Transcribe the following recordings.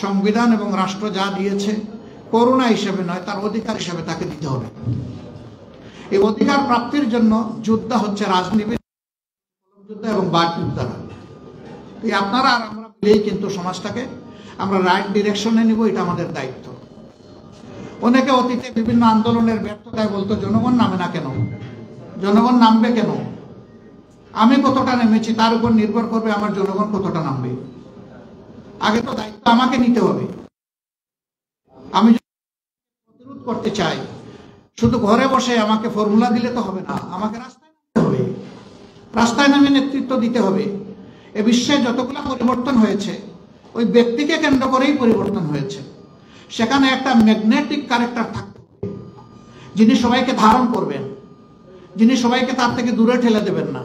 সংবিধান এবং রাষ্ট্র যা দিয়েছে করুণা হিসেবে নয়, তার অধিকার হিসেবে তাকে দিতে হবে। এই অধিকার প্রাপ্তির জন্য যুদ্ধ হচ্ছে রাজনীতি যুদ্ধ এবং বাকযুদ্ধ। এই আপনারা আর আমরা মিলেই কিন্তু সমাজটাকে আমরা রাইট ডিরেকশনে নিব, এটা আমাদের দায়িত্ব। অনেকে অতীতে বিভিন্ন আন্দোলনের ব্যর্থতায় বলতো জনগণ নামে না কেন, জনগণ নামবে কেন, আমি কতটা নেমেছি তার উপর নির্ভর করবে আমার জনগণ কতটা নামবে। আগে তো দায়িত্ব আমাকে নিতে হবে। আমি যদি প্রতিরোধ করতে চাই, শুধু ঘরে বসে আমাকে ফর্মুলা দিলে তো হবে না, আমাকে রাস্তায় নামতে হবে, রাস্তায় নামে নেতৃত্ব দিতে হবে। এ বিশ্বে যতগুলো পরিবর্তন হয়েছে ওই ব্যক্তিকে কেন্দ্র করেই পরিবর্তন হয়েছে। সেখানে একটা ম্যাগনেটিক ক্যারেক্টার থাকতে হবে, যিনি সবাইকে ধারণ করবেন, যিনি সবাইকে তার থেকে দূরে ঠেলে দেবেন না।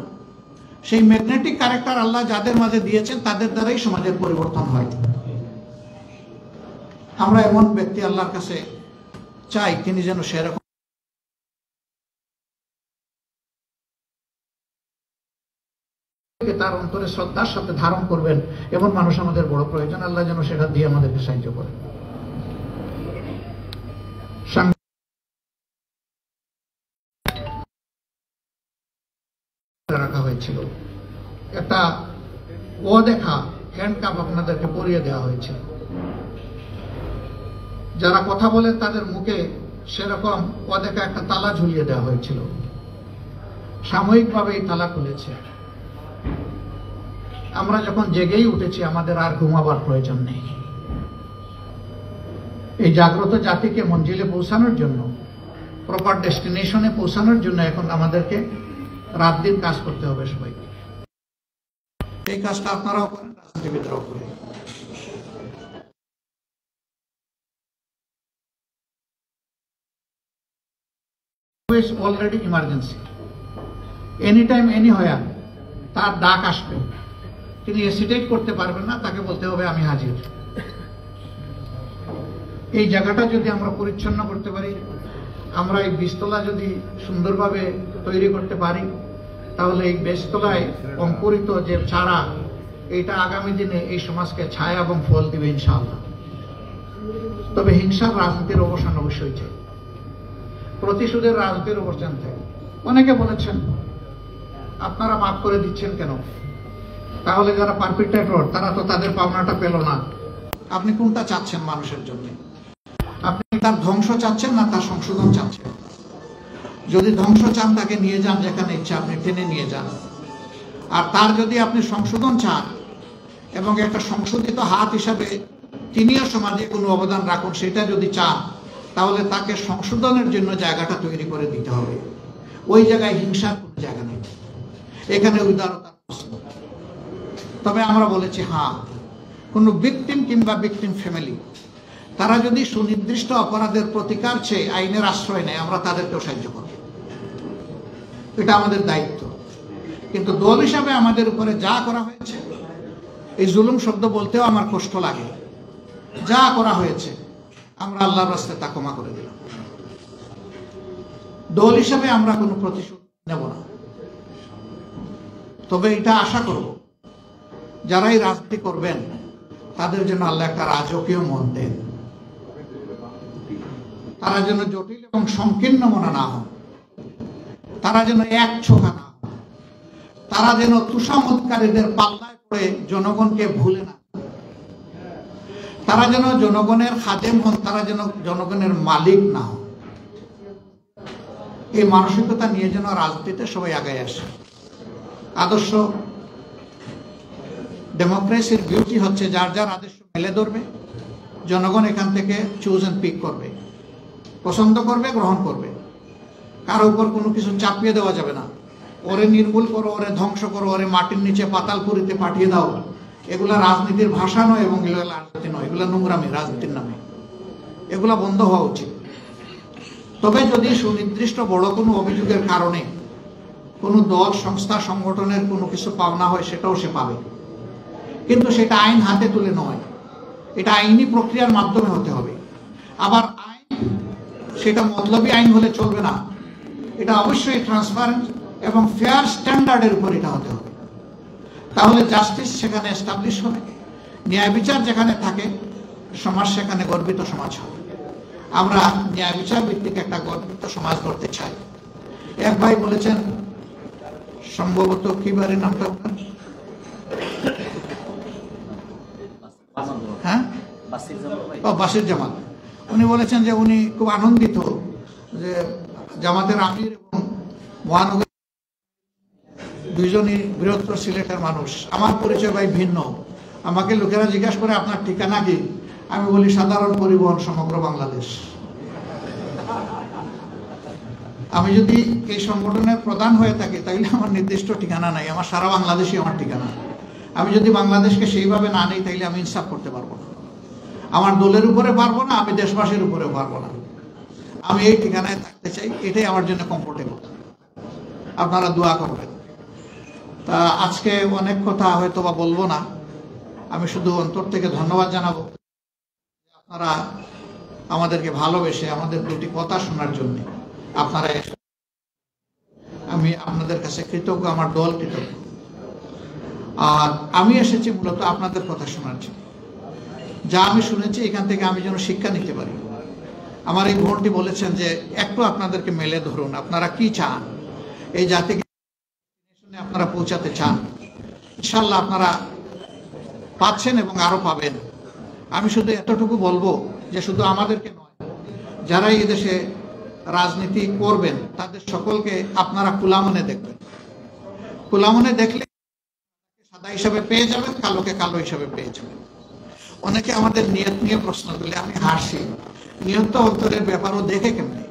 সেই ম্যাগনেটিক ক্যারেক্টার আল্লাহ যাদের মাঝে দিয়েছেন তাদের দ্বারাই সমাজের পরিবর্তন হয়। আমরা এমন ব্যক্তি আল্লাহর কাছে চাই তিনি যেন সেরকম তার অন্তরে শ্রদ্ধার সাথে ধারণ করবেন, এমন মানুষ আমাদের বড় প্রয়োজন। আল্লাহ যেন সেটা দিয়ে আমাদেরকে সাহায্য করেন। রাখা হয়েছিল একটা অদেখা হ্যান্ডকাপ আপনাদেরকে পরিয়ে দেওয়া হয়েছিল। যারা কথা বলে তাদের মুখে সেরকম অদেখা একটা তালা ঝুলিয়ে দেওয়া হয়েছিল। সাময়িকভাবে এই তালা খুলেছে। আমরা যখন জেগেই উঠেছি আমাদের আর ঘুমাবার প্রয়োজন নেই। এই জাগ্রত জাতিকে মঞ্জিলে পৌঁছানোর জন্য, প্রপার ডেস্টিনেশনে পৌঁছানোর জন্য এখন আমাদেরকে রাত দিন কাজ করতে হবে সবাইকে। এই কাজটা আপনারাও করেন, রাজনীতিবিদরাও করেন। Already emergency, any time anywhere তার ডাক আসবে, তিনি হেসিটেট করতে পারবেন না, তাকে বলতে হবে আমি হাজির। এই জায়গাটা যদি আমরা পরিচ্ছন্ন করতে পারি, আমরা এই বীজতলা যদি সুন্দরভাবে তৈরি করতে পারি, তাহলে এই বীজতলায় অঙ্কুরিত যে চারা, এটা আগামী দিনে এই সমাজকে ছায়া এবং ফল দিবে ইনশাআল্লাহ। তবে হিংসার রাজনীতির অবসান অবশ্যই চাই, প্রতিশোধের রাজনীতির অবসান চাই। অনেকে বলেছেন আপনারা মাফ করে দিচ্ছেন কেন, তাহলে যারা পারপিট্রেটর তারা তো তাদের পাওনাটা পেল না। আপনি কোনটা চাচ্ছেন মানুষের জন্য? আপনি তার ধ্বংস চাচ্ছেন না তার সংশোধন চাচ্ছেন? যদি ধ্বংস চান তাকে নিয়ে যান যেখানে ইচ্ছা, আপনি টেনে নিয়ে যান। আর তার যদি আপনি সংশোধন চান এবং একটা সংশোধিত হাত হিসাবে তিনিও সমাজে কোনো অবদান রাখুন, সেটা যদি চান, তাহলে তাকে সংশোধনের জন্য জায়গাটা তৈরি করে দিতে হবে। ওই জায়গায় হিংসার কোনো জায়গা নেই, এখানে উদারতার প্রশ্ন। তবে আমরা বলেছি হ্যাঁ, কোনো ভিকটিম কিংবা ভিকটিম ফ্যামিলি তারা যদি সুনির্দিষ্ট অপরাধের প্রতিকার চেয়ে আইনের আশ্রয় নেয়, আমরা তাদেরকেও সাহায্য করব, এটা আমাদের দায়িত্ব। কিন্তু দল হিসাবে আমাদের উপরে যা করা হয়েছে, এই জুলুম শব্দ বলতেও আমার কষ্ট লাগে, যা করা হয়েছে আমরা আল্লাহর রাস্তায় তা ক্ষমা করে দিলাম। দল হিসাবে আমরা কোনো প্রতিশোধ নেব না। তবে এটা আশা করব যারাই রাজনীতি করবেন তাদের জন্য আল্লাহ একটা রাজকীয় মন দেন, তারা যেন জটিল এবং সংকীর্ণ মনা না হন, তারা যেন এক ছোকা না হন, তারা যেন তুষামতকারীদের পাল্লায় পড়ে জনগণকে ভুলে না, তারা যেন জনগণের খাদেম হন, তারা যেন জনগণের মালিক না হন। এই মানসিকতা নিয়ে যেন রাজনীতিতে সবাই আগায় আসে। আদর্শ ডেমোক্রেসির বিউটি হচ্ছে যার যার আদর্শ মেলে ধরবে, জনগণ এখান থেকে চুজ এন্ড পিক করবে, পছন্দ করবে, গ্রহণ করবে। কারো উপর কোনো কিছু চাপিয়ে দেওয়া যাবে না। ওরে নির্মূল করো, ওরে ধ্বংস করো, ওরে মাটির নিচে পাতালপুরিতে পাঠিয়ে দাও, এগুলা রাজনীতির ভাষা নয় এবং এগুলো রাজনীতি নয়, এগুলো নোংরামি রাজনীতির নামে। এগুলা বন্ধ হওয়া উচিত। তবে যদি সুনির্দিষ্ট বড় কোনো অভিযোগের কারণে কোনো দল, সংস্থা, সংগঠনের কোনো কিছু পাওনা হয়, সেটাও সে পাবে, কিন্তু সেটা আইন হাতে তুলে নয়, এটা আইনি প্রক্রিয়ার মাধ্যমে হতে হবে। আবার আইন সেটা মতলবী আইন হলে চলবে না, এটা অবশ্যই ট্রান্সপারেন্ট এবং ফেয়ার স্ট্যান্ডার্ডের উপর এটা হতে হবে। তাহলে জাস্টিস সেখানে এস্টাবলিশ হবে, ন্যায় বিচার যেখানে থাকে সমাজ সেখানে গর্বিত সমাজ হবে। আমরা ন্যায় বিচার ভিত্তিক একটা গর্বিত সমাজ গড়তে চাই। এক ভাই বলেছেন, সম্ভবত কি বাড়ির নামটা হ্যাঁ বাসির জামাত, উনি বলেছেন যে উনি খুব আনন্দিত যে জামাতের আমির এবং মহানগর দুইজনই বৃহত্তর সিলেটের মানুষ। আমার পরিচয় ভাই ভিন্ন। আমাকে লোকেরা জিজ্ঞাসা করে আপনার ঠিকানা কি, আমি বলি সাধারণ পরিবহন সমগ্র বাংলাদেশ। আমি যদি এই সংগঠনের প্রধান হয়ে থাকি তাহলে আমার নির্দিষ্ট ঠিকানা নাই, আমার সারা বাংলাদেশই আমার ঠিকানা। আমি যদি বাংলাদেশকে সেইভাবে না নেই তাহলে আমি ইনসাফ করতে পারবো না, আমার দলের উপরে পারবো না, আমি দেশবাসীর উপরে পারবো না। আমি এই ঠিকানায় থাকতে চাই, এটাই আমার জন্য কমফোর্টেবল। আপনারা দোয়া করবেন। তা আজকে অনেক কথা হয়তো বা বলবো না, আমি শুধু অন্তর থেকে ধন্যবাদ জানাবো আপনারা আমাদেরকে ভালোবেসে আমাদের দুটি কথা শোনার জন্য আপনারা। আমি আপনাদের কাছে কৃতজ্ঞ, আমার দল কৃতজ্ঞ। আর আমি এসেছি মূলত আপনাদের কথা শোনার জন্য। যা আমি শুনেছি এখান থেকে আমি যেন শিক্ষা নিতে পারি। আমার এই বোনটি বলেছেন যে একটু আপনাদেরকে মেলে ধরুন, আপনারা কি চান, এই জাতিকে আপনারা পৌঁছাতে চান। ইনশাল্লাহ আপনারা পাচ্ছেন এবং আরো পাবেন। আমি শুধু এতটুকু বলবো যে শুধু আমাদেরকে নয়, যারা এই দেশে রাজনীতি করবেন তাদের সকলকে আপনারা খোলা মনে দেখবেন। খোলা মনে দেখলে সাদা হিসাবে পেয়ে যাবেন, কালোকে কালো হিসাবে পেয়ে যাবেন। অনেকে আমাদের নিয়ত নিয়ে প্রশ্ন তুলে, আমি হাসি। নিয়ত অন্তরের ব্যাপারও দেখে কেমনে?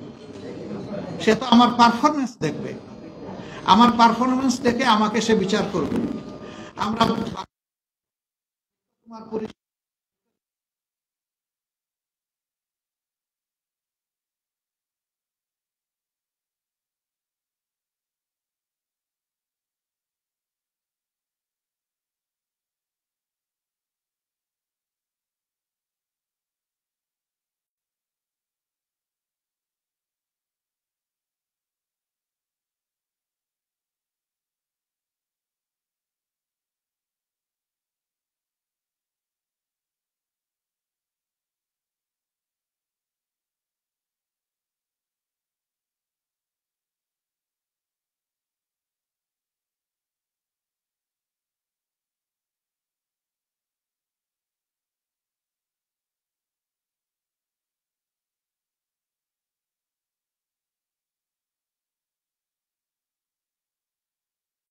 সে তো আমার পারফরমেন্স দেখবে, আমার পারফরমেন্স দেখে আমাকে সে বিচার করবে। আমরা